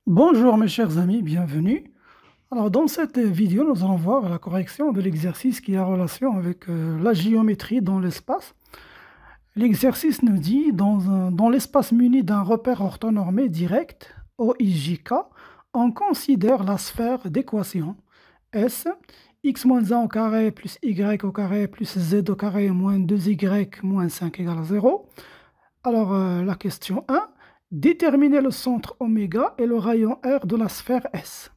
Bonjour mes chers amis, bienvenue. Alors dans cette vidéo, nous allons voir la correction de l'exercice qui a relation avec la géométrie dans l'espace. L'exercice nous dit, dans l'espace muni d'un repère orthonormé direct, OIJK, on considère la sphère d'équation S, x moins 1 au carré plus y au carré plus z au carré moins 2y moins 5 égale à 0. Alors la question 1. Déterminer le centre oméga et le rayon R de la sphère S.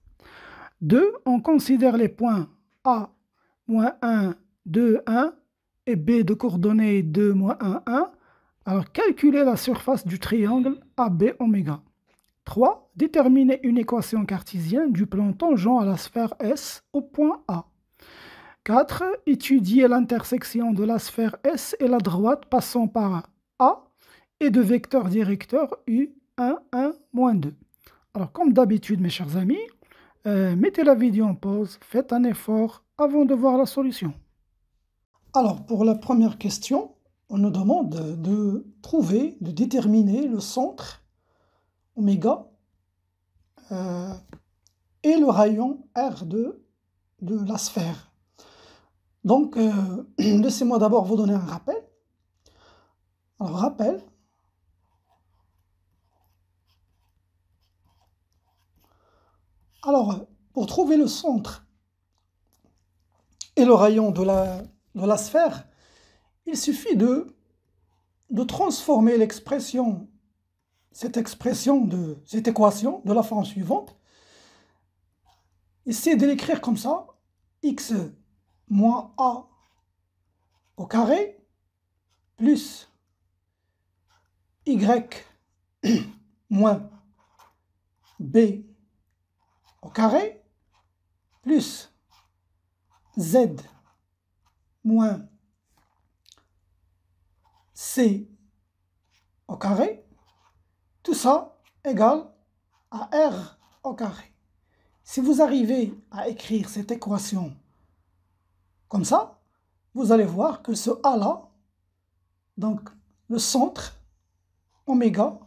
2. On considère les points A, moins 1, 2, 1 et B de coordonnées 2, moins 1, 1. Alors, calculer la surface du triangle AB oméga. 3. Déterminer une équation cartésienne du plan tangent à la sphère S au point A. 4. Étudier l'intersection de la sphère S et la droite passant par A et de vecteurs directeurs U1, 1, moins 2. Alors, comme d'habitude, mes chers amis, mettez la vidéo en pause, faites un effort avant de voir la solution. Alors, pour la première question, on nous demande de trouver, de déterminer le centre oméga et le rayon R de la sphère. Donc, laissez-moi d'abord vous donner un rappel. Alors, rappel. Alors, pour trouver le centre et le rayon de la sphère, il suffit de transformer cette équation de la forme suivante. Essayez de l'écrire comme ça, x moins a au carré plus y moins b au carré plus z moins c au carré, tout ça égale à r au carré. Si vous arrivez à écrire cette équation comme ça, vous allez voir que ce A-là, donc le centre oméga,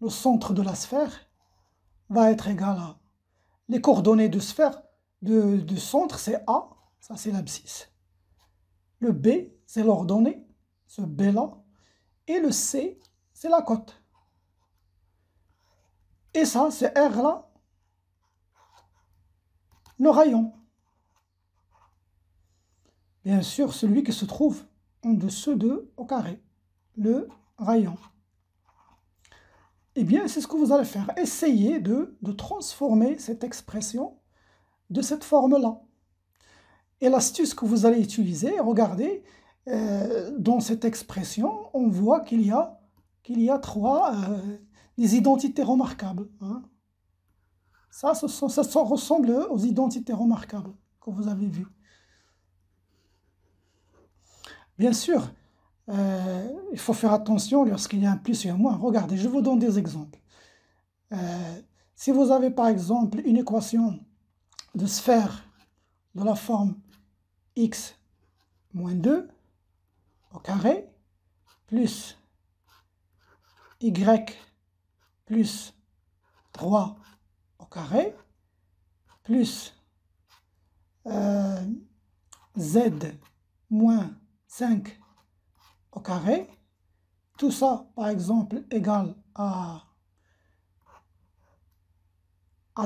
le centre de la sphère, va être égal à les coordonnées de sphère du centre, c'est A, ça c'est l'abscisse. Le B, c'est l'ordonnée, ce B-là. Et le C, c'est la côte. Et ça, c'est R-là, le rayon. Bien sûr, celui qui se trouve en dessous de au carré, le rayon. Eh bien, c'est ce que vous allez faire. Essayez de transformer cette expression de cette forme-là. Et l'astuce que vous allez utiliser, regardez, dans cette expression, on voit qu'il y a trois des identités remarquables. Hein. Ça ressemble aux identités remarquables que vous avez vues. Bien sûr, il faut faire attention lorsqu'il y a un plus et un moins. Regardez, je vous donne des exemples. Si vous avez par exemple une équation de sphère de la forme x moins 2 au carré plus y plus 3 au carré plus z moins 5 au carré, tout ça par exemple égale à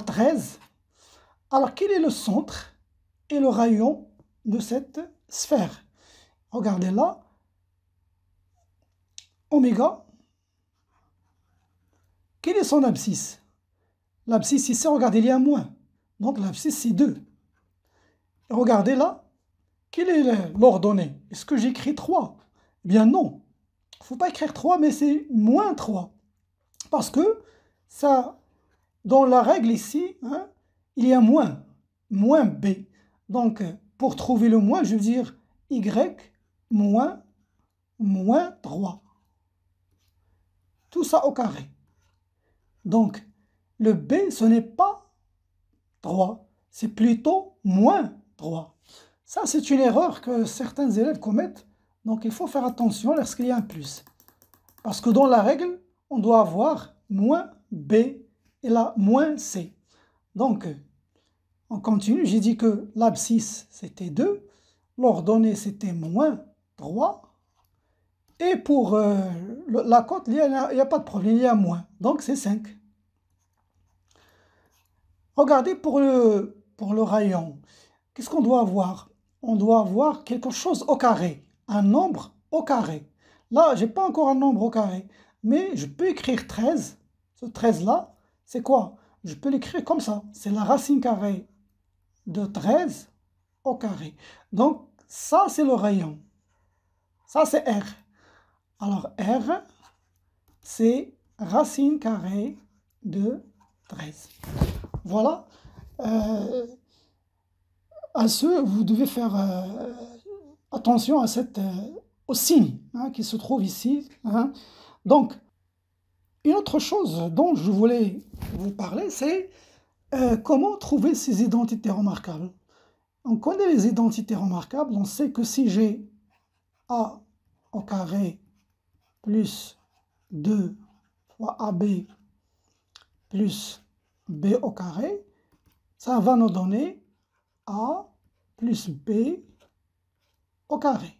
13. Alors quel est le centre et le rayon de cette sphère? Regardez là, oméga, quelle est son abscisse? L'abscisse ici, regardez, il y a un moins, donc l'abscisse c'est 2. Et regardez là, quelle est l'ordonnée? Est-ce que j'écris 3? Eh bien non, il ne faut pas écrire 3, mais c'est moins 3. Parce que ça, dans la règle ici, hein, il y a moins b. Donc, pour trouver le moins, je veux dire y moins 3. Tout ça au carré. Donc, le b, ce n'est pas 3, c'est plutôt moins 3. Ça, c'est une erreur que certains élèves commettent. Donc, il faut faire attention lorsqu'il y a un plus. Parce que dans la règle, on doit avoir moins b et la moins C. Donc, on continue. J'ai dit que l'abscisse, c'était 2. L'ordonnée, c'était moins 3. Et pour la cote, il n'y a pas de problème, il y a moins. Donc, c'est 5. Regardez pour le rayon. Qu'est-ce qu'on doit avoir? On doit avoir quelque chose au carré. Un nombre au carré. Là, je n'ai pas encore un nombre au carré. Mais je peux écrire 13. Ce 13-là, c'est quoi? Je peux l'écrire comme ça. C'est la racine carrée de 13 au carré. Donc, ça, c'est le rayon. Ça, c'est R. Alors, R, c'est racine carrée de 13. Voilà. À ce, vous devez faire attention à au signe qui se trouve ici. Donc, une autre chose dont je voulais vous parler, c'est comment trouver ces identités remarquables. On connaît les identités remarquables, on sait que si j'ai A au carré plus 2 fois AB plus B au carré, ça va nous donner A plus B au carré.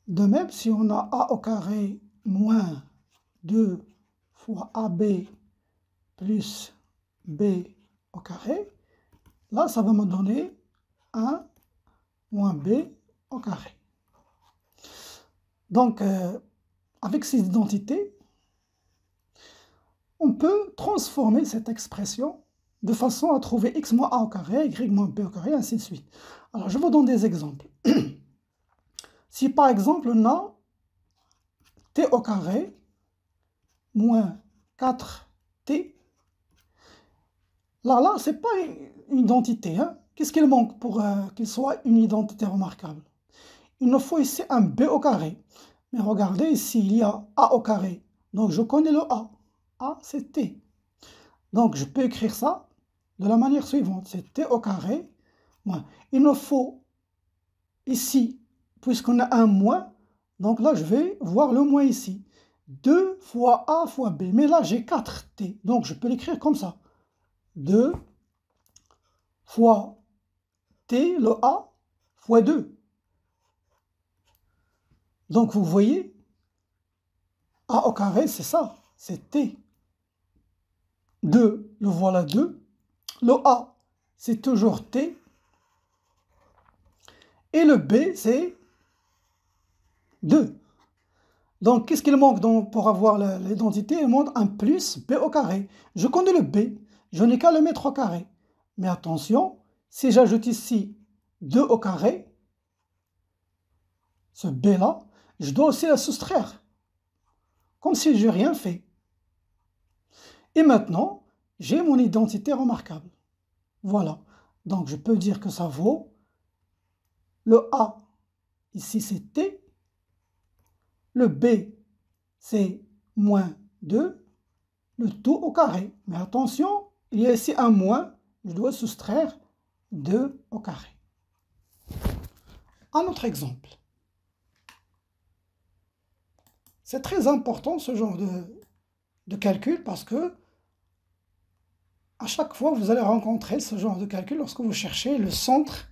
De même, si on a A au carré moins 2 fois AB plus B au carré, là, ça va me donner 1 moins B au carré. Donc, avec ces identités, on peut transformer cette expression de façon à trouver x moins a au carré, y moins b au carré, ainsi de suite. Alors, je vous donne des exemples. Si par exemple, on a t au carré moins 4t, là, ce n'est pas une identité. Qu'est-ce qu'il manque pour qu'il soit une identité remarquable? Il nous faut ici un b au carré. Mais regardez ici, il y a a au carré. Donc, je connais le a. A, c'est t. Donc, je peux écrire ça de la manière suivante. C'est t au carré moins. Il nous faut ici, puisqu'on a un moins, donc là, je vais voir le moins ici. 2 fois a fois b. Mais là, j'ai 4t. Donc, je peux l'écrire comme ça. 2 fois t, le a, fois 2. Donc, vous voyez, a au carré, c'est ça. C'est t. 2, le voilà 2. Le a, c'est toujours t. Et le b, c'est 2. Donc, qu'est-ce qu'il manque pour avoir l'identité? Il manque un plus b au carré. Je connais le b, je n'ai qu'à le mettre au carré. Mais attention, si j'ajoute ici 2 au carré, ce b-là, je dois aussi la soustraire. Comme si je n'ai rien fait. Et maintenant, j'ai mon identité remarquable. Voilà. Donc, je peux dire que ça vaut le A, ici c'est T. Le B, c'est moins 2. Le tout au carré. Mais attention, il y a ici un moins. Je dois soustraire 2 au carré. Un autre exemple. C'est très important ce genre de calcul parce que à chaque fois, vous allez rencontrer ce genre de calcul lorsque vous cherchez le centre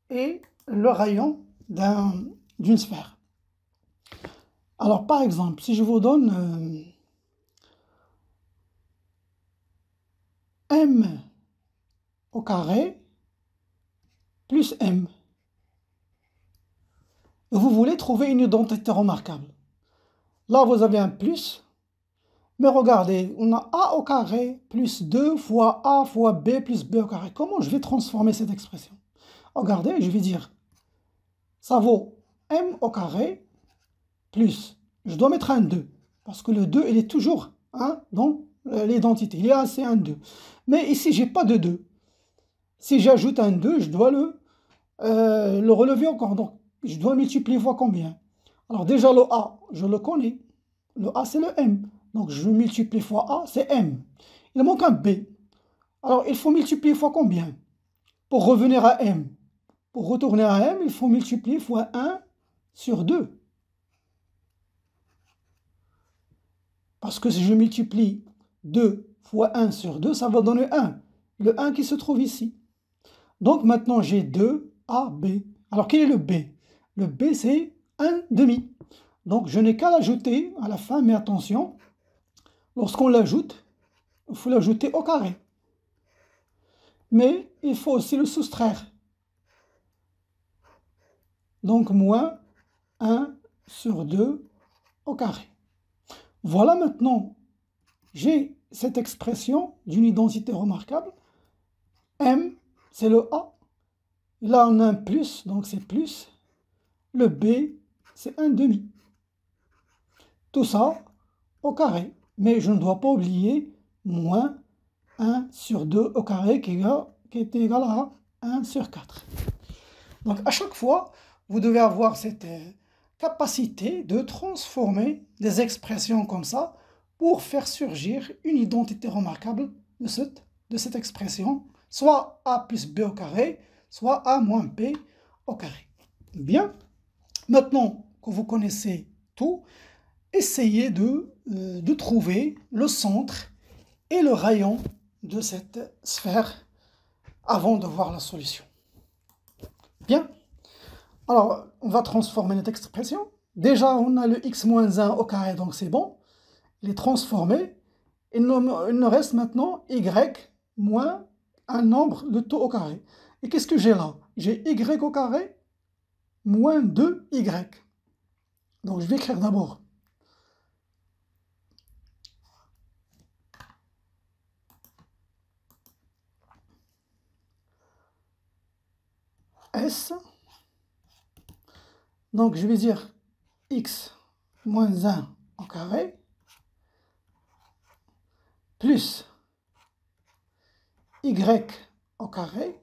et le rayon d'une sphère. Alors, par exemple, si je vous donne m au carré plus m, vous voulez trouver une identité remarquable. Là, vous avez un plus, mais regardez, on a a au carré plus 2 fois a fois b plus b au carré. Comment je vais transformer cette expression? Regardez, je vais dire, ça vaut m au carré plus, je dois mettre un 2, parce que le 2, il est toujours dans l'identité. Il y a assez un 2. Mais ici, je n'ai pas de 2. Si j'ajoute un 2, je dois le relever encore. Donc, je dois multiplier fois combien? Alors déjà, le a, je le connais. Le a, c'est le m. Donc, je multiplie fois a, c'est m. Il manque un b. Alors, il faut multiplier fois combien? Pour revenir à m. Pour retourner à m, il faut multiplier fois 1 sur 2. Parce que si je multiplie 2 fois 1 sur 2, ça va donner 1. Le 1 qui se trouve ici. Donc maintenant, j'ai 2AB. Alors, quel est le B? Le B, c'est 1 demi. Donc, je n'ai qu'à l'ajouter à la fin, mais attention, lorsqu'on l'ajoute, il faut l'ajouter au carré. Mais il faut aussi le soustraire. Donc, moins 1 sur 2 au carré. Voilà maintenant, j'ai cette expression d'une identité remarquable. M, c'est le A. Là, on a un plus, donc c'est plus. Le B, c'est 1 demi. Tout ça au carré. Mais je ne dois pas oublier moins 1 sur 2 au carré qui est égal à 1 sur 4. Donc, à chaque fois, vous devez avoir cette capacité de transformer des expressions comme ça pour faire surgir une identité remarquable de cette expression, soit A plus B au carré, soit A moins B au carré. Bien, maintenant que vous connaissez tout, essayez de trouver le centre et le rayon de cette sphère avant de voir la solution. Bien. Alors, on va transformer notre expression. Déjà, on a le x moins 1 au carré, donc c'est bon. Il est transformé. Il nous reste maintenant y moins un nombre, le taux au carré. Et qu'est-ce que j'ai là? J'ai y au carré moins 2y. Donc, je vais écrire d'abord S. Donc, je vais dire x moins 1 au carré plus y au carré.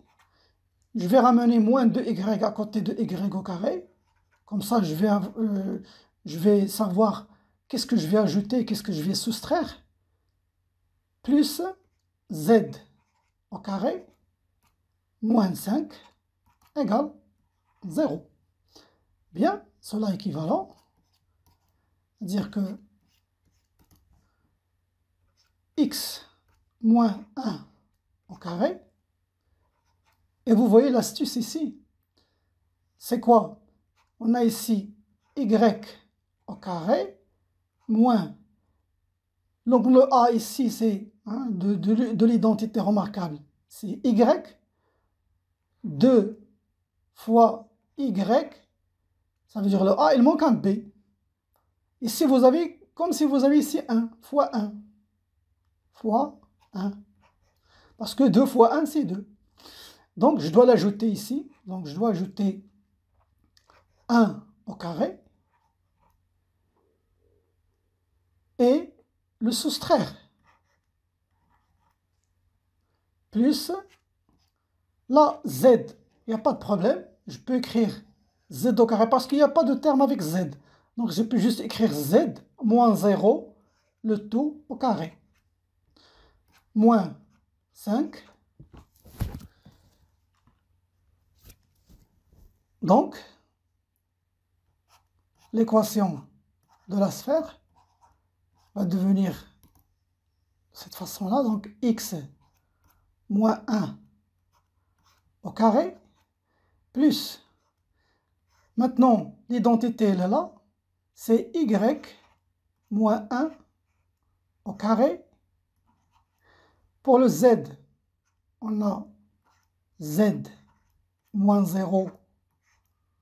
Je vais ramener moins 2y à côté de y au carré. Comme ça, je vais savoir qu'est-ce que je vais ajouter, qu'est-ce que je vais soustraire. Plus z au carré moins 5 égale 0. Bien, cela est équivalent. C'est-à-dire que x moins 1 au carré. Et vous voyez l'astuce ici. C'est quoi? On a ici y au carré moins. Donc le a ici, c'est de l'identité remarquable. C'est y. 2 fois y. Ça veut dire le a, il manque un b. Ici, vous avez, comme si vous avez ici 1 fois 1. Fois 1. Parce que 2 fois 1, c'est 2. Donc, je dois l'ajouter ici. Donc, je dois ajouter 1 au carré. Et le soustraire. Plus, là, z. Il n'y a pas de problème. Je peux écrire z au carré parce qu'il n'y a pas de terme avec z. Donc, je peux juste écrire z moins 0, le tout au carré. Moins 5. Donc, l'équation de la sphère va devenir de cette façon-là. Donc, x moins 1 au carré plus, maintenant, l'identité, elle est là, c'est y moins 1 au carré. Pour le z, on a z moins 0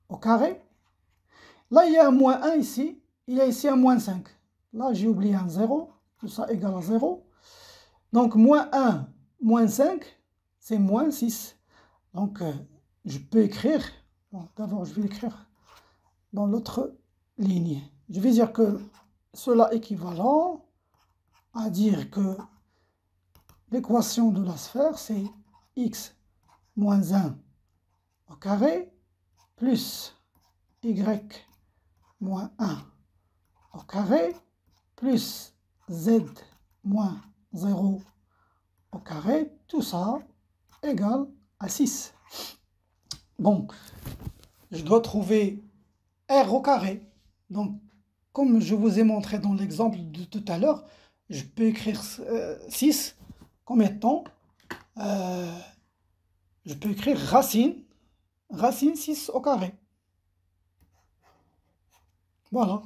au carré. Là, il y a un moins 1 ici. Il y a ici un moins 5. Là, j'ai oublié un 0. Tout ça égale à 0. Donc, moins 1, moins 5, c'est moins 6. Donc, je peux écrire. Bon, d'abord, je vais l'écrire dans l'autre ligne. Je vais dire que cela est équivalent à dire que l'équation de la sphère, c'est x moins 1 au carré plus y moins 1 au carré plus z moins 0 au carré, tout ça égale à 6. Bon, je dois trouver r au carré. Donc, comme je vous ai montré dans l'exemple de tout à l'heure, je peux écrire 6 comme étant, je peux écrire racine 6 au carré. Voilà.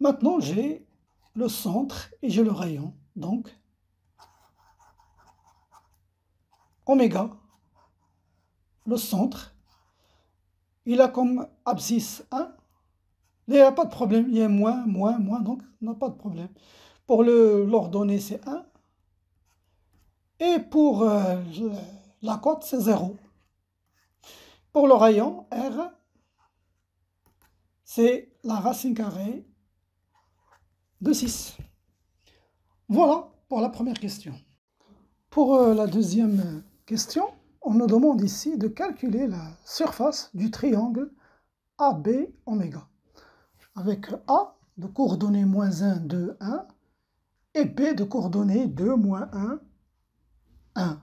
Maintenant, j'ai le centre et j'ai le rayon. Donc, oméga, le centre, il a comme abscisse 1. Il n'y a pas de problème, il y a moins, donc on n'a pas de problème. Pour l'ordonnée, c'est 1. Et pour la cote, c'est 0. Pour le rayon, R, c'est la racine carrée de 6. Voilà pour la première question. Pour la deuxième question, on nous demande ici de calculer la surface du triangle AB oméga, avec A de coordonnées -1, 2, 1, et B de coordonnées 2, -1, 1.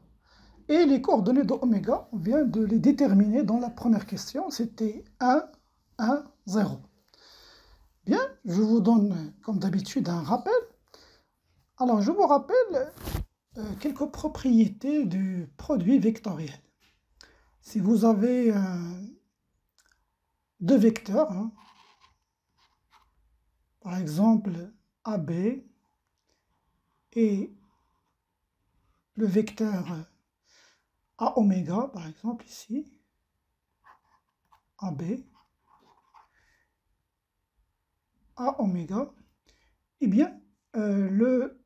Et les coordonnées de oméga, on vient de les déterminer dans la première question, c'était 1, 1, 0. Bien, je vous donne comme d'habitude un rappel. Alors, je vous rappelle quelques propriétés du produit vectoriel. Si vous avez deux vecteurs, hein, par exemple AB et le vecteur A oméga, par exemple ici, AB, A oméga, eh bien, le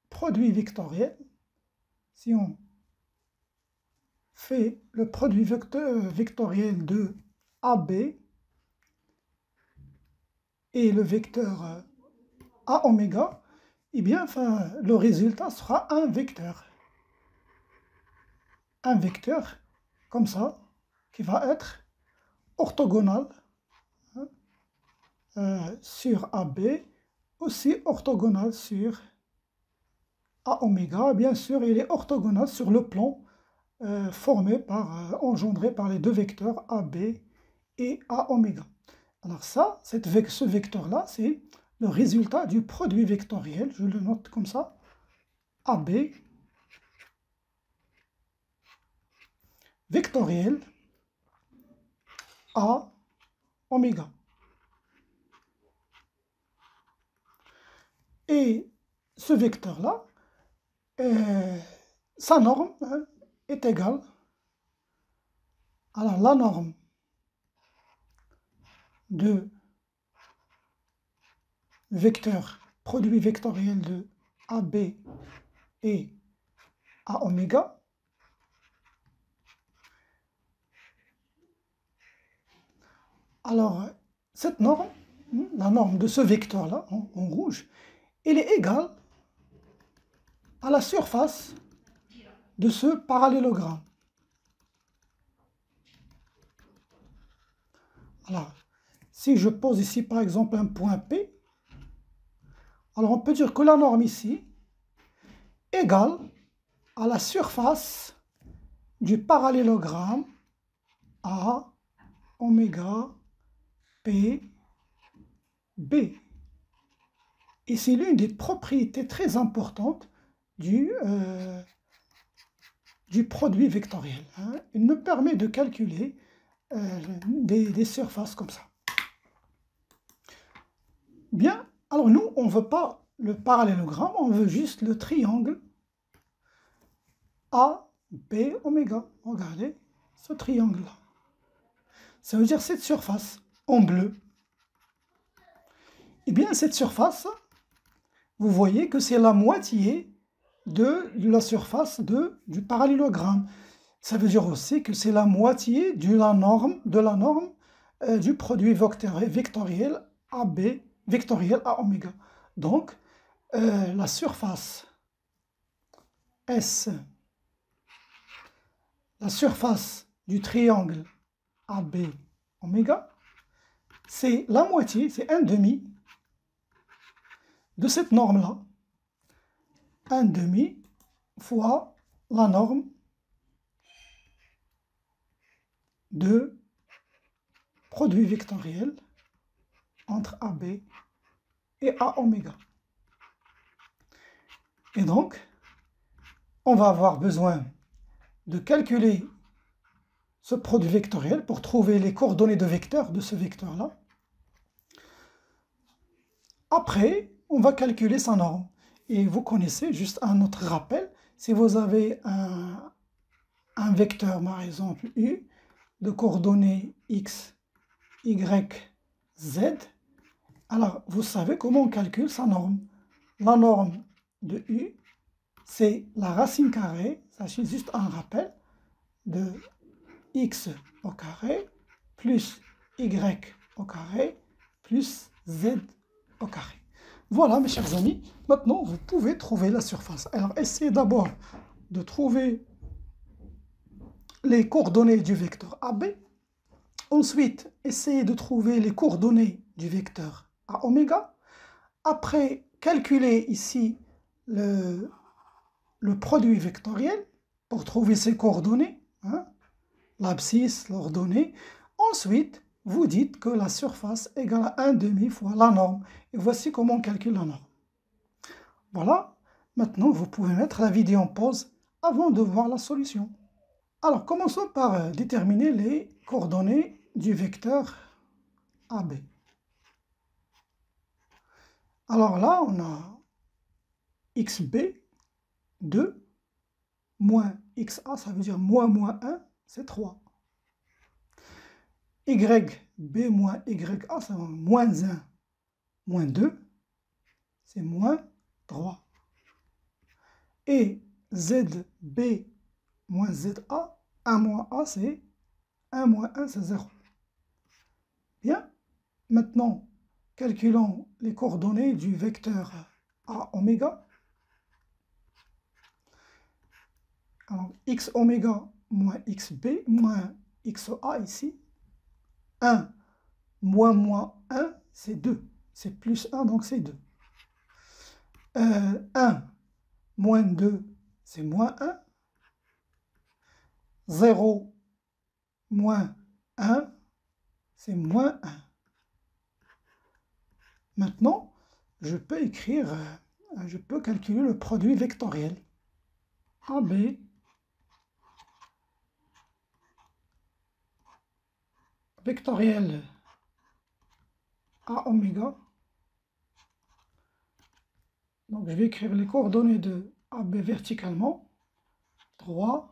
produit vectoriel, si on fait le produit vectoriel de AB et le vecteur A oméga, eh bien, enfin, le résultat sera un vecteur. Un vecteur, comme ça, qui va être orthogonal sur AB, aussi orthogonal sur A oméga. Bien sûr, il est orthogonal sur le plan engendré par les deux vecteurs AB et A oméga. Alors ça, ce vecteur-là, c'est le résultat du produit vectoriel, je le note comme ça, AB vectoriel A oméga. Et ce vecteur-là, sa norme est égale. Alors la norme de vecteur, produit vectoriel de AB et A oméga, alors cette norme, la norme de ce vecteur-là, en rouge, elle est égale à la surface de ce parallélogramme. Alors, si je pose ici par exemple un point P, alors on peut dire que la norme ici égale à la surface du parallélogramme A oméga P B. Et c'est l'une des propriétés très importantes du produit vectoriel. Hein. Il nous permet de calculer des surfaces comme ça. Bien, alors nous, on ne veut pas le parallélogramme, on veut juste le triangle A, B, oméga. Regardez ce triangle-là. Ça veut dire cette surface en bleu. Eh bien, cette surface, vous voyez que c'est la moitié de la surface du parallélogramme. Ça veut dire aussi que c'est la moitié de la norme du produit vectoriel AB, vectoriel A oméga. Donc, la surface S, la surface du triangle AB oméga, c'est la moitié, c'est un demi de cette norme-là. Un demi fois la norme de produit vectoriel entre AB et A oméga. Et donc, on va avoir besoin de calculer ce produit vectoriel pour trouver les coordonnées de vecteur de ce vecteur-là. Après, on va calculer sa norme. Et vous connaissez, juste un autre rappel, si vous avez un vecteur, par exemple, U, de coordonnées x, y, z, alors vous savez comment on calcule sa norme. La norme de U, c'est la racine carrée, ça c'est juste un rappel, de x au carré plus y au carré plus z au carré. Voilà mes chers amis, maintenant vous pouvez trouver la surface. Alors essayez d'abord de trouver les coordonnées du vecteur AB. Ensuite, essayez de trouver les coordonnées du vecteur à oméga. Après, calculez ici le produit vectoriel pour trouver ses coordonnées, hein, l'abscisse, l'ordonnée. Ensuite, vous dites que la surface égale à 1/2 fois la norme. Et voici comment on calcule la norme. Voilà, maintenant vous pouvez mettre la vidéo en pause avant de voir la solution. Alors, commençons par déterminer les coordonnées du vecteur AB. Alors là, on a xb, 2, moins xa, ça veut dire moins 1, c'est 3. YB moins YA, c'est moins 1, moins 2, c'est moins 3. Et ZB moins ZA, 1 moins A, c'est 1 moins 1, c'est 0. Bien, maintenant, calculons les coordonnées du vecteur A oméga. Alors, x oméga moins xb moins xa ici. 1 moins 1, c'est 2. C'est plus 1, donc c'est 2. 1 moins 2, c'est moins 1. 0 moins 1, c'est moins 1. Maintenant, je peux calculer le produit vectoriel. AB vectoriel A oméga. Donc je vais écrire les coordonnées de AB verticalement. 3,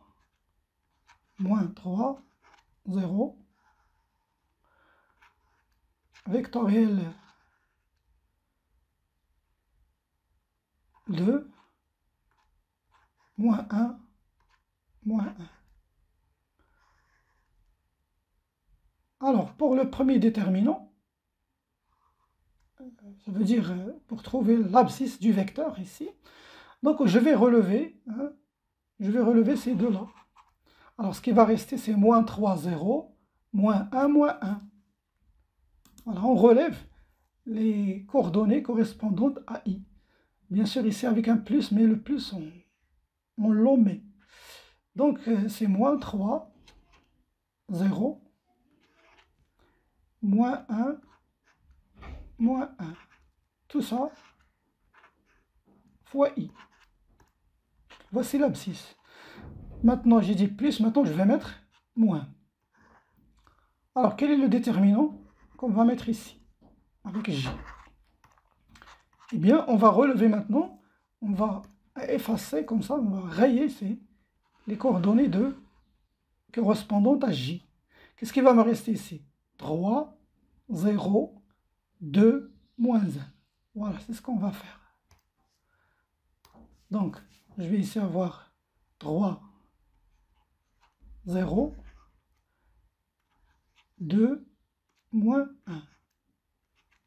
moins 3, 0. Vectoriel 2, moins 1, moins 1. Alors, pour le premier déterminant, ça veut dire pour trouver l'abscisse du vecteur ici, donc je vais relever ces deux-là. Alors, ce qui va rester, c'est moins 3, 0, moins 1, moins 1. Voilà, on relève les coordonnées correspondantes à I. Bien sûr, ici avec un plus, mais le plus, on l'omet. Donc, c'est moins 3, 0, moins 1, moins 1. Tout ça fois I. Voici l'abscisse. Maintenant, j'ai dit plus, maintenant je vais mettre moins. Alors, quel est le déterminant qu'on va mettre ici, avec J? Eh bien, on va relever maintenant, on va effacer comme ça, on va rayer les coordonnées correspondantes à J. Qu'est-ce qui va me rester ici? 3, 0, 2, moins 1. Voilà, c'est ce qu'on va faire. Donc, je vais ici avoir 3, 0, 2, moins 1.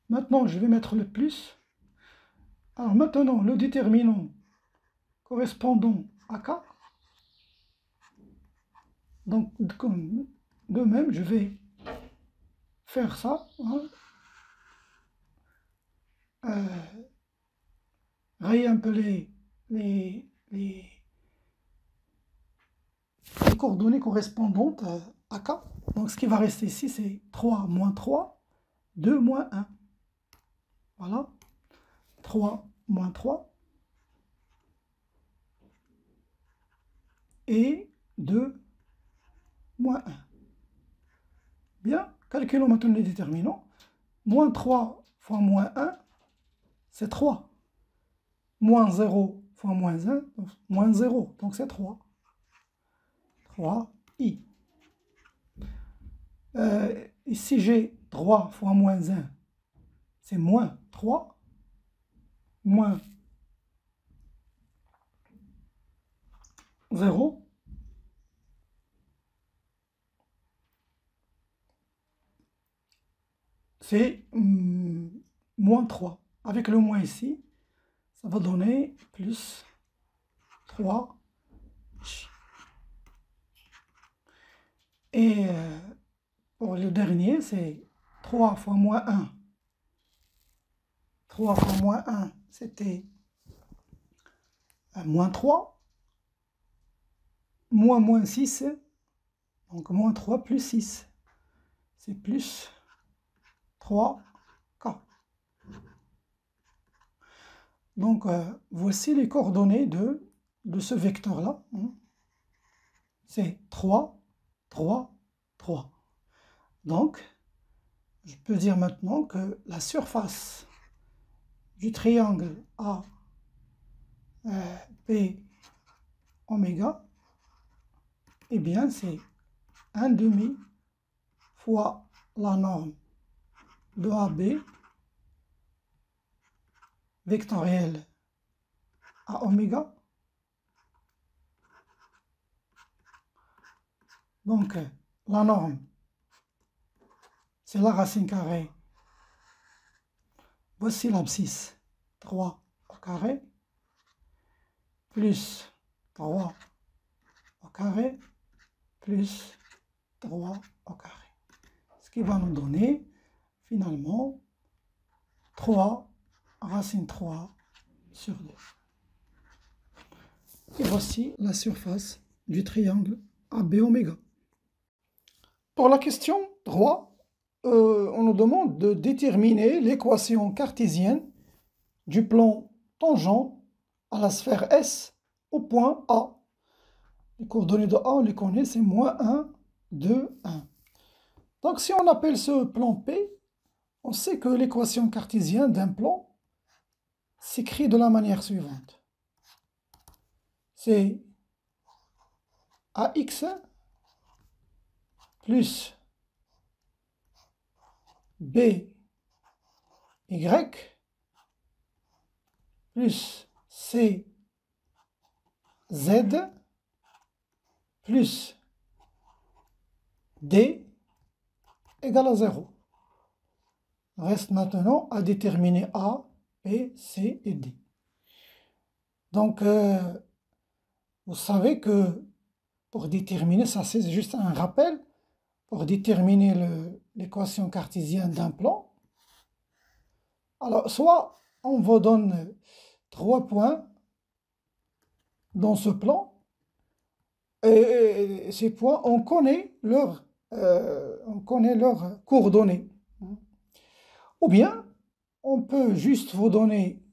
Maintenant, je vais mettre le plus. Alors maintenant, le déterminant correspondant à K. Donc, de même, je vais faire ça. Hein. Rayer un peu les coordonnées correspondantes à K. Donc, ce qui va rester ici, c'est 3 moins 3, 2 moins 1. Voilà. 3 moins 3. et de moins 1. Bien, calculons maintenant les déterminants. Moins 3 fois moins 1, c'est 3. Moins 0 fois moins 1, donc moins 0, donc c'est 3. 3i. Ici, j'ai 3 fois moins 1, c'est moins 3. Moins 0. C'est moins 3. Avec le moins ici, ça va donner plus 3. Et pour le dernier, c'est 3 fois moins 1. 3 fois moins 1, c'était moins 3. Moins 6, donc moins 3 plus 6. C'est plus 3K. Donc, voici les coordonnées de ce vecteur-là. C'est 3, 3, 3. Donc, je peux dire maintenant que la surface du triangle AB oméga, eh bien, c'est 1/2 fois la norme de AB vectorielle à oméga. Donc, la norme, c'est la racine carrée. Voici l'abscisse, 3 au carré, plus 3 au carré, plus 3 au carré. Ce qui va nous donner, finalement, 3 racine 3 sur 2. Et voici la surface du triangle AB oméga. Pour la question 3, on nous demande de déterminer l'équation cartésienne du plan tangent à la sphère S au point A. Les coordonnées de A, on les connaît, c'est moins 1, 2, 1. Donc si on appelle ce plan P, on sait que l'équation cartésienne d'un plan s'écrit de la manière suivante. C'est AX plus BY plus CZ plus D égale à 0. Reste maintenant à déterminer A, B, C et D. Donc, vous savez que pour déterminer, ça c'est juste un rappel, pour déterminer l'équation cartésienne d'un plan, alors soit on vous donne 3 points dans ce plan, et ces points, on connaît leurs coordonnées. Ou bien, on peut juste vous donner,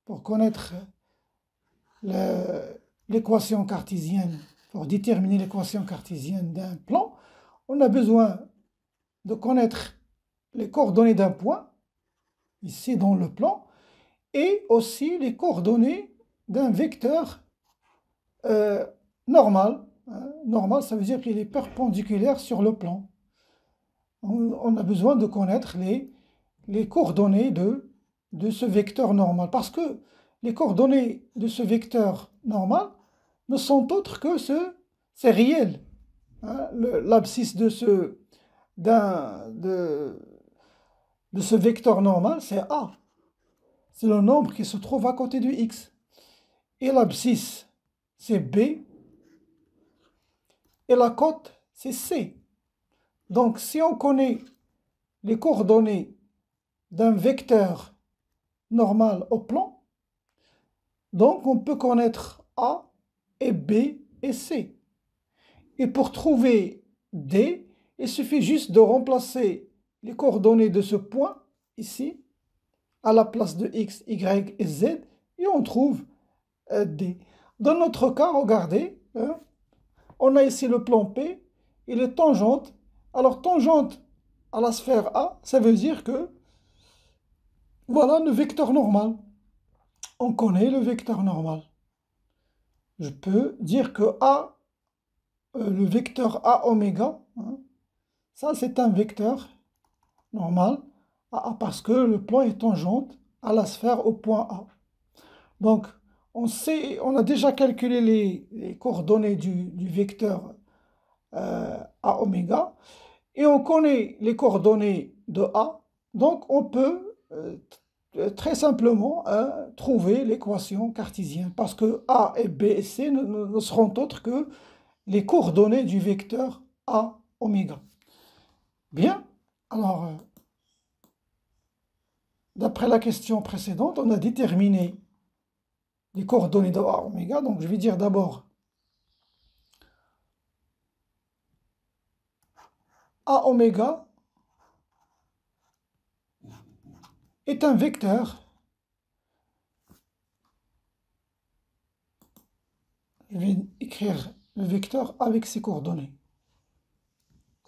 pour connaître l'équation cartésienne, pour déterminer l'équation cartésienne d'un plan, on a besoin de connaître les coordonnées d'un point, ici dans le plan, et aussi les coordonnées d'un vecteur normal. Normal, ça veut dire qu'il est perpendiculaire sur le plan. On a besoin de connaître les coordonnées de ce vecteur normal, parce que les coordonnées de ce vecteur normal ne sont autres que c'est réel. L'abscisse de ce vecteur normal, c'est A. C'est le nombre qui se trouve à côté du X. Et l'abscisse, c'est B. Et la cote, c'est C. Donc, si on connaît les coordonnées d'un vecteur normal au plan, donc on peut connaître A et B et C. Et pour trouver D, il suffit juste de remplacer les coordonnées de ce point, ici, à la place de X, Y et Z, et on trouve D. Dans notre cas, regardez, On a ici le plan P, il est tangente. Alors, tangente à la sphère A, ça veut dire que, voilà le vecteur normal. On connaît le vecteur normal. Je peux dire que A, le vecteur A oméga, hein, ça c'est un vecteur normal, parce que le plan est tangente à la sphère au point A. Donc, on a déjà calculé les coordonnées du vecteur A oméga, et on connaît les coordonnées de A, donc on peut très simplement trouver l'équation cartésienne, parce que A et B et C ne seront autres que les coordonnées du vecteur A oméga. Bien, alors, d'après la question précédente, on a déterminé les coordonnées de A oméga, donc je vais dire d'abord A oméga est un vecteur. Je vais écrire le vecteur avec ses coordonnées.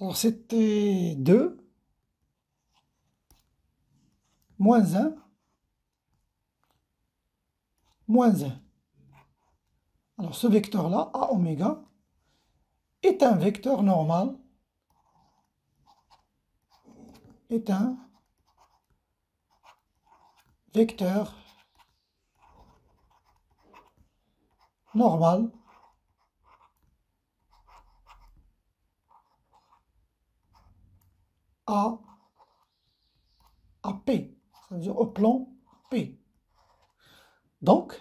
Alors c'était 2, moins 1, moins 1. Alors ce vecteur-là, A oméga, est un vecteur normal, est un vecteur normal à P, ça veut dire au plan P. Donc,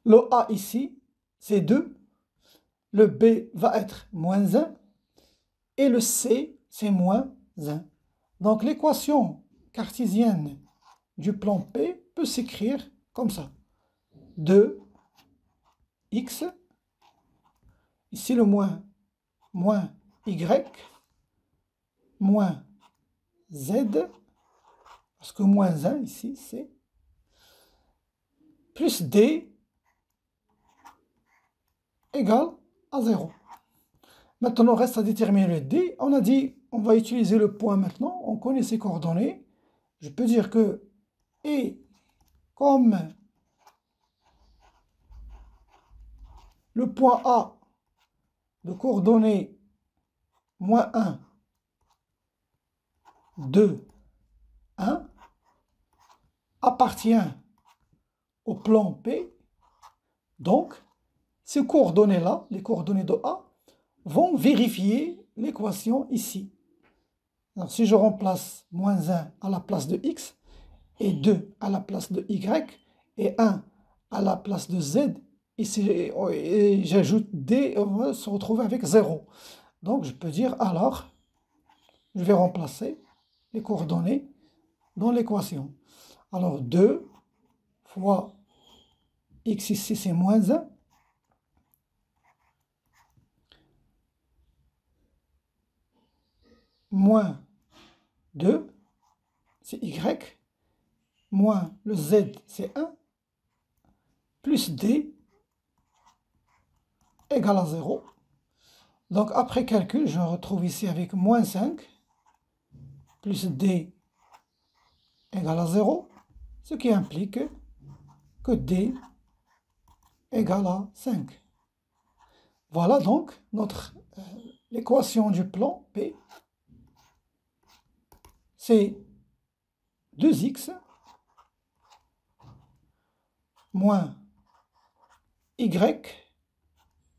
le A ici, c'est 2, le B va être moins 1, et le C, c'est moins 1. Donc, l'équation cartésienne du plan P peut s'écrire comme ça. 2x, ici le moins y, moins z, parce que moins 1 ici, c'est plus d égale à 0. Maintenant, reste à déterminer le d. On a dit, on va utiliser le point maintenant. On connaît ses coordonnées. Je peux dire que, et comme le point A de coordonnées moins 1, 2, 1, appartient au plan P, donc ces coordonnées-là, les coordonnées de A, vont vérifier l'équation ici. Alors si je remplace moins 1 à la place de x, et 2 à la place de y, et 1 à la place de z, et j'ajoute d, on va se retrouver avec 0. Donc je peux dire alors, je vais remplacer les coordonnées dans l'équation. Alors 2 fois x ici c'est moins 1, moins 2, c'est y, moins le z, c'est 1, plus d égale à 0. Donc après calcul, je me retrouve ici avec moins 5, plus d égale à 0, ce qui implique que d égale à 5. Voilà donc notre l'équation du plan P. C'est 2x moins y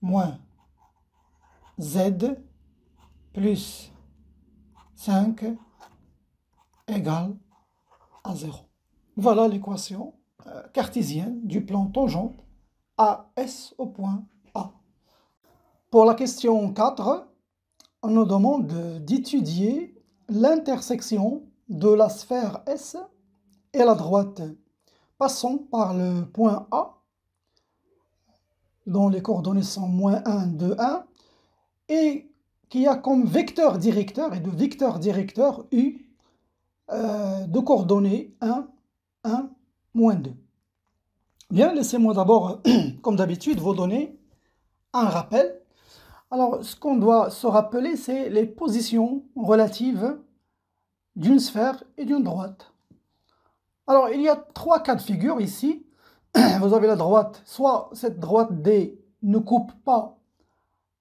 moins z plus 5 égale à 0. Voilà l'équation cartésienne du plan tangente AS au point A. Pour la question 4, on nous demande d'étudier l'intersection de la sphère S et la droite passant par le point A, dont les coordonnées sont moins 1, 2, 1, et qui a comme vecteur directeur et de vecteur directeur U de coordonnées 1, 1, moins 2. Bien, laissez-moi d'abord, comme d'habitude, vous donner un rappel. Alors, ce qu'on doit se rappeler, c'est les positions relatives d'une sphère et d'une droite. Alors, il y a trois cas de figure ici. Vous avez la droite, soit cette droite D ne coupe pas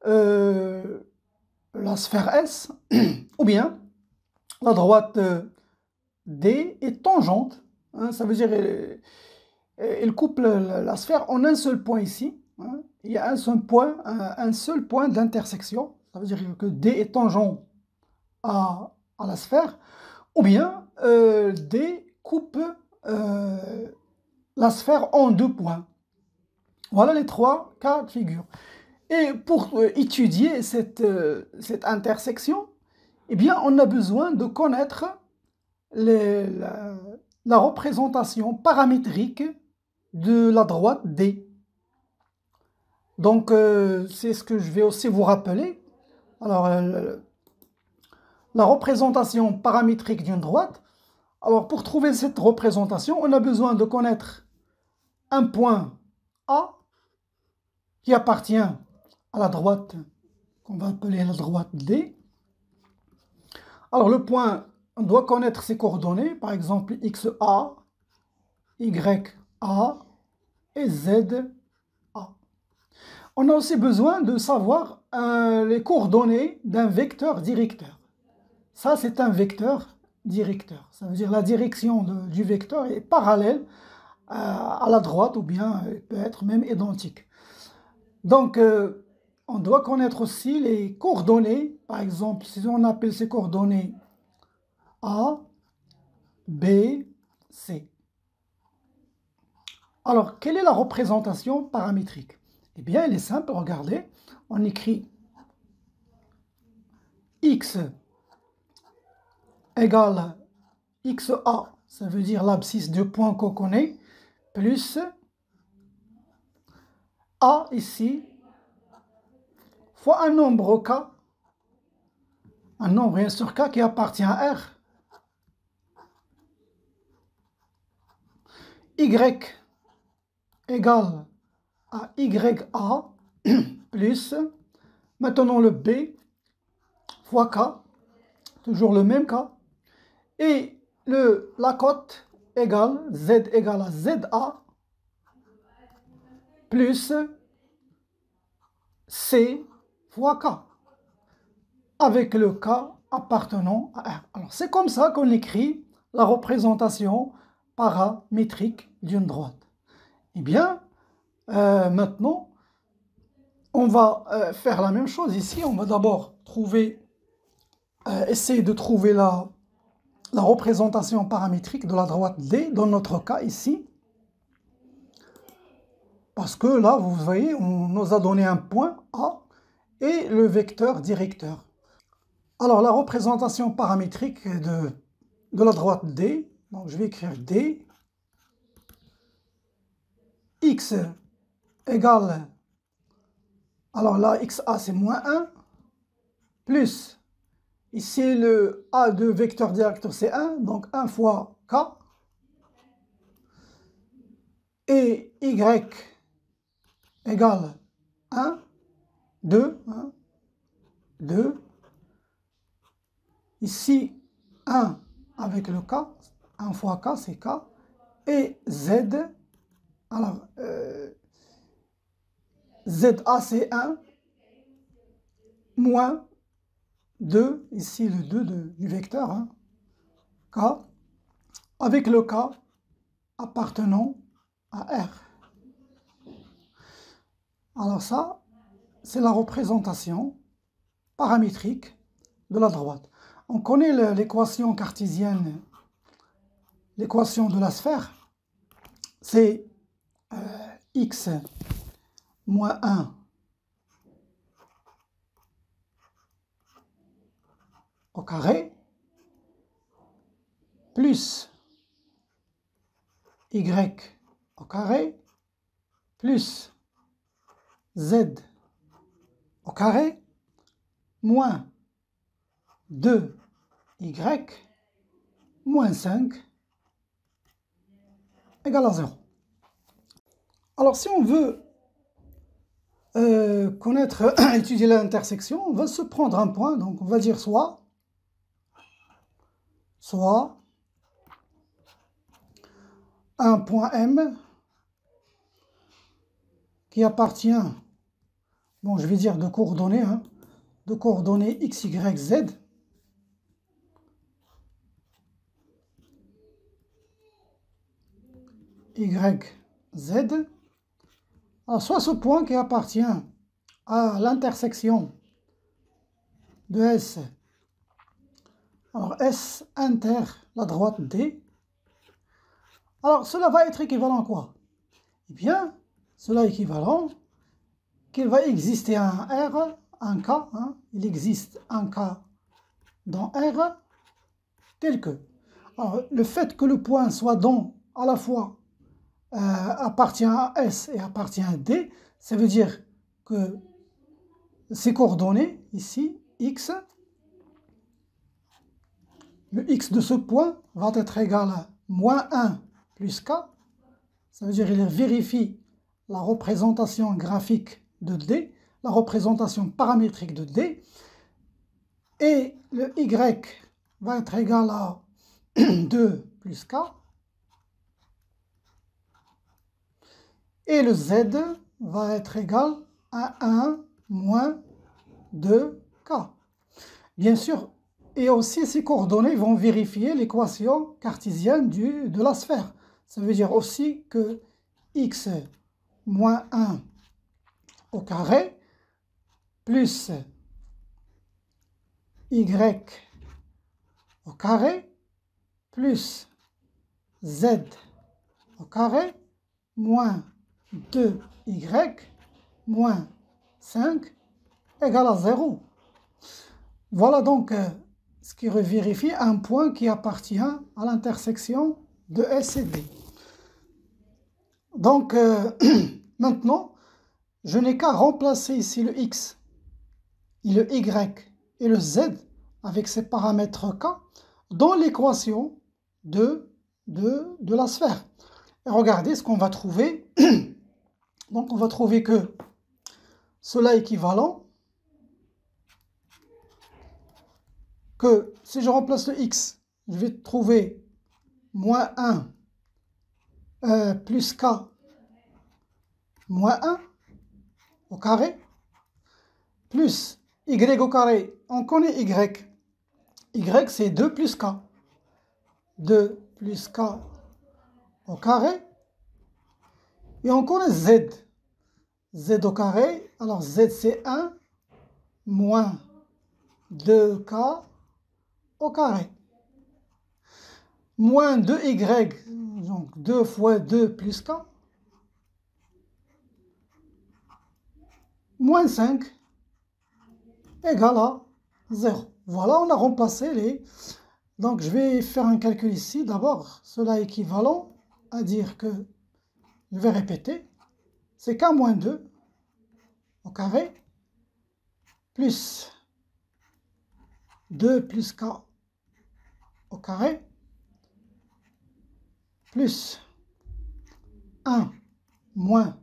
la sphère S, ou bien la droite D est tangente, hein, ça veut dire elle coupe la sphère en un seul point ici, hein. Il y a un seul point d'intersection, ça veut dire que D est tangent à la sphère, ou bien D coupe la sphère en deux points. Voilà les trois cas de figure. Et pour étudier cette intersection, eh bien, on a besoin de connaître la représentation paramétrique de la droite D. Donc, c'est ce que je vais aussi vous rappeler. Alors, la représentation paramétrique d'une droite. Alors, pour trouver cette représentation, on a besoin de connaître un point A qui appartient à la droite qu'on va appeler la droite D. Alors, le point, on doit connaître ses coordonnées, par exemple XA, YA et ZA. On a aussi besoin de savoir les coordonnées d'un vecteur directeur. Ça, c'est un vecteur directeur. Ça veut dire la direction du vecteur est parallèle à la droite ou bien peut être même identique. Donc, on doit connaître aussi les coordonnées. Par exemple, si on appelle ces coordonnées A, B, C. Alors, quelle est la représentation paramétrique? Eh bien, elle est simple, regardez. On écrit X égale XA, ça veut dire l'abscisse de point qu'on connaît, plus A ici, fois un nombre K, un nombre bien sûr K qui appartient à R. Y égale à YA plus, maintenant le B fois K, toujours le même K, et la cote égale Z égale à ZA plus C fois K, avec le K appartenant à R. Alors c'est comme ça qu'on écrit la représentation paramétrique d'une droite. Eh bien, maintenant, on va faire la même chose ici. On va d'abord essayer de trouver la représentation paramétrique de la droite D, dans notre cas ici. Parce que là, vous voyez, on nous a donné un point A et le vecteur directeur. Alors, la représentation paramétrique de la droite D, donc je vais écrire D, X égale, alors là, XA c'est moins 1, plus, ici le A de vecteur directeur c'est 1, donc 1 fois K, et Y égale 1, 2, 1, 2, ici 1 avec le K, 1 fois K c'est K, et Z, alors ZA c'est 1, moins 2, ici le 2 du vecteur, hein, K, avec le K appartenant à R. Alors ça, c'est la représentation paramétrique de la droite. On connaît l'équation cartésienne, l'équation de la sphère, c'est x moins 1 au carré plus y au carré plus z au carré moins 2y moins 5 égale à 0. Alors, si on veut connaître, étudier l'intersection, on va se prendre un point, donc on va dire soit un point M qui appartient, bon, je vais dire de coordonnées, hein, de coordonnées x, y, z, y, z. Alors, soit ce point qui appartient à l'intersection de S, alors S inter la droite D. Alors, cela va être équivalent à quoi? Eh bien, cela est équivalent qu'il va exister un R, un K, hein, il existe un K dans R, tel que. Alors, le fait que le point soit dans à la fois appartient à S et appartient à D, ça veut dire que ces coordonnées, ici, X, le X de ce point va être égal à moins 1 plus K, ça veut dire qu'il vérifie la représentation graphique de D, la représentation paramétrique de D, et le Y va être égal à 2 plus K, et le Z va être égal à 1 moins 2K. Bien sûr, et aussi ces coordonnées vont vérifier l'équation cartésienne de la sphère. Ça veut dire aussi que x moins 1 au carré plus y au carré plus z au carré moins 2y moins 5 égale à 0. Voilà donc ce qui vérifie un point qui appartient à l'intersection de S et D. Donc maintenant, je n'ai qu'à remplacer ici le x, et le y et le z avec ces paramètres k dans l'équation de la sphère. Et regardez ce qu'on va trouver. Donc on va trouver que cela est équivalent, que si je remplace le x, je vais trouver moins 1 plus k moins 1 au carré, plus y au carré, on connaît y, y c'est 2 plus k, 2 plus k au carré, et on connaît z, z au carré, alors z c'est 1 moins 2k au carré, moins 2y, donc 2 fois 2 plus k, moins 5 égale à 0. Voilà, on a remplacé les... Donc, je vais faire un calcul ici. D'abord, cela est équivalent à dire que, je vais répéter, c'est k moins 2 au carré, plus 2 plus k au carré, plus 1 moins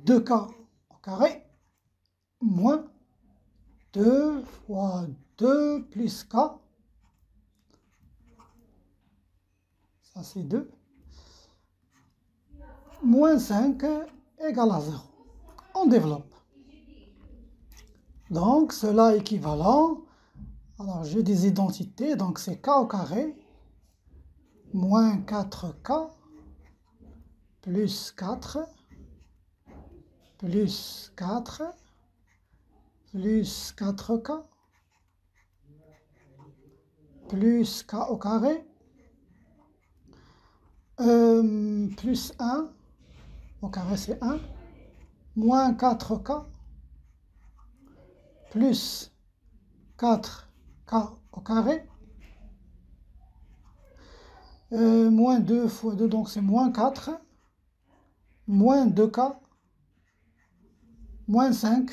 2k au carré, moins 2 fois 2 plus k, ça c'est 2, moins 5 égale à 0. On développe. Donc cela est équivalent, alors j'ai des identités, donc c'est k au carré, moins 4k, plus 4, plus 4, plus 4k, plus k au carré, plus 1, au carré c'est 1, moins 4k, plus 4k au carré, moins 2 fois 2, donc c'est moins 4, moins 2k, moins 5,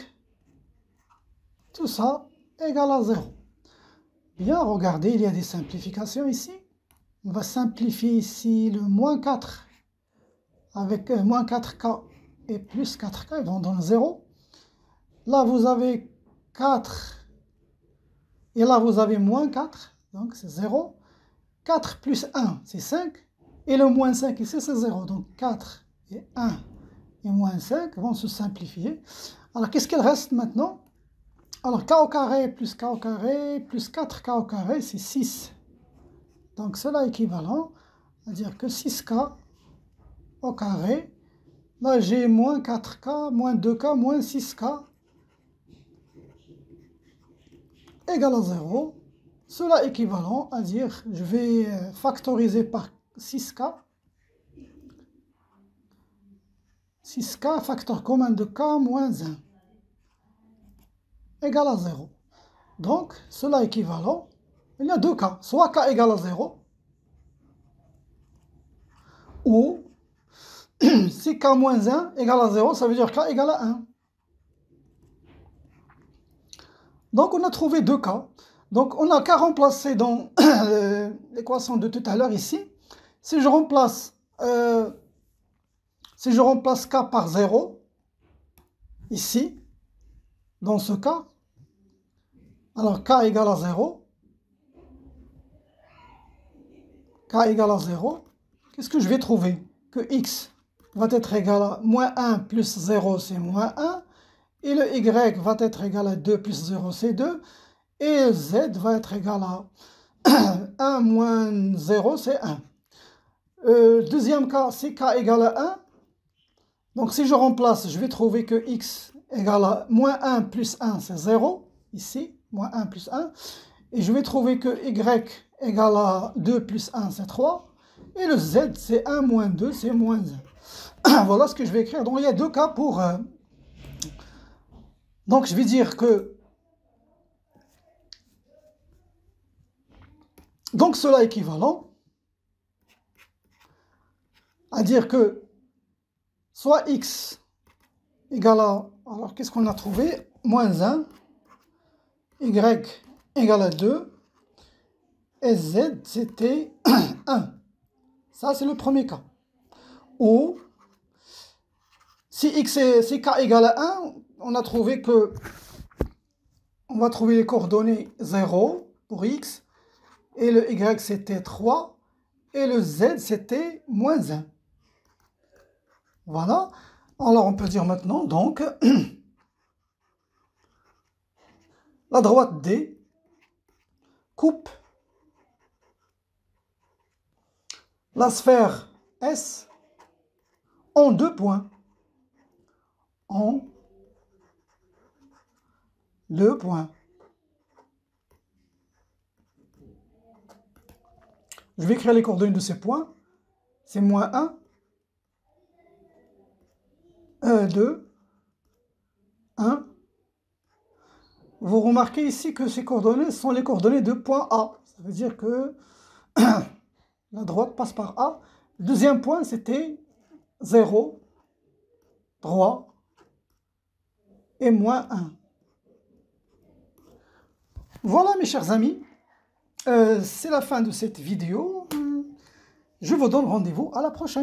tout ça égale à 0. Bien, regardez, il y a des simplifications ici. On va simplifier ici le moins 4 avec moins 4K et plus 4K, ils vont donner 0. Là, vous avez 4, et là, vous avez moins 4, donc c'est 0. 4 plus 1, c'est 5, et le moins 5 ici, c'est 0. Donc 4 et 1 et moins 5 vont se simplifier. Alors, qu'est-ce qu'il reste maintenant? Alors, k au carré plus k au carré plus 4k au carré, c'est 6. Donc, cela est équivalent, c'est-à-dire que 6k au carré, là j'ai moins 4k, moins 2k, moins 6k, égale à 0. Cela est équivalent à dire, je vais factoriser par 6k. 6k, facteur commun de k moins 1, égale à 0. Donc, cela est équivalent. Il y a deux cas, soit k égale à 0, ou si k moins 1 égale à 0, ça veut dire k égale à 1. Donc, on a trouvé deux cas. Donc, on n'a qu'à remplacer dans l'équation de tout à l'heure ici. Si je remplace k par 0, ici, dans ce cas, alors k égale à 0, k égale à 0, qu'est-ce que je vais trouver? Que x va être égal à moins 1 plus 0, c'est moins 1, et le y va être égal à 2 plus 0, c'est 2, et z va être égal à 1 moins 0, c'est 1. Deuxième cas, c'est k égale à 1. Donc si je remplace, je vais trouver que x égale à moins 1 plus 1, c'est 0, ici, moins 1 plus 1. Et je vais trouver que y égale à 2 plus 1, c'est 3. Et le z, c'est 1 moins 2, c'est moins 1. Voilà ce que je vais écrire. Donc il y a deux cas pour... Donc je vais dire que... Donc cela est équivalent à dire que soit x égale à... Alors qu'est-ce qu'on a trouvé? Moins 1, y égale à 2, et z c'était 1. Ça c'est le premier cas. Ou si k égale à 1, on a trouvé que on va trouver les coordonnées 0 pour x, et le y c'était 3, et le z c'était moins 1. Voilà. Alors on peut dire maintenant donc la droite D coupe la sphère S en deux points. En deux points. Je vais écrire les coordonnées de ces points. C'est moins 1, 2, 1. Vous remarquez ici que ces coordonnées sont les coordonnées de point A. Ça veut dire que la droite passe par A. Le deuxième point, c'était 0, 3 et moins 1. Voilà mes chers amis, c'est la fin de cette vidéo. Je vous donne rendez-vous à la prochaine.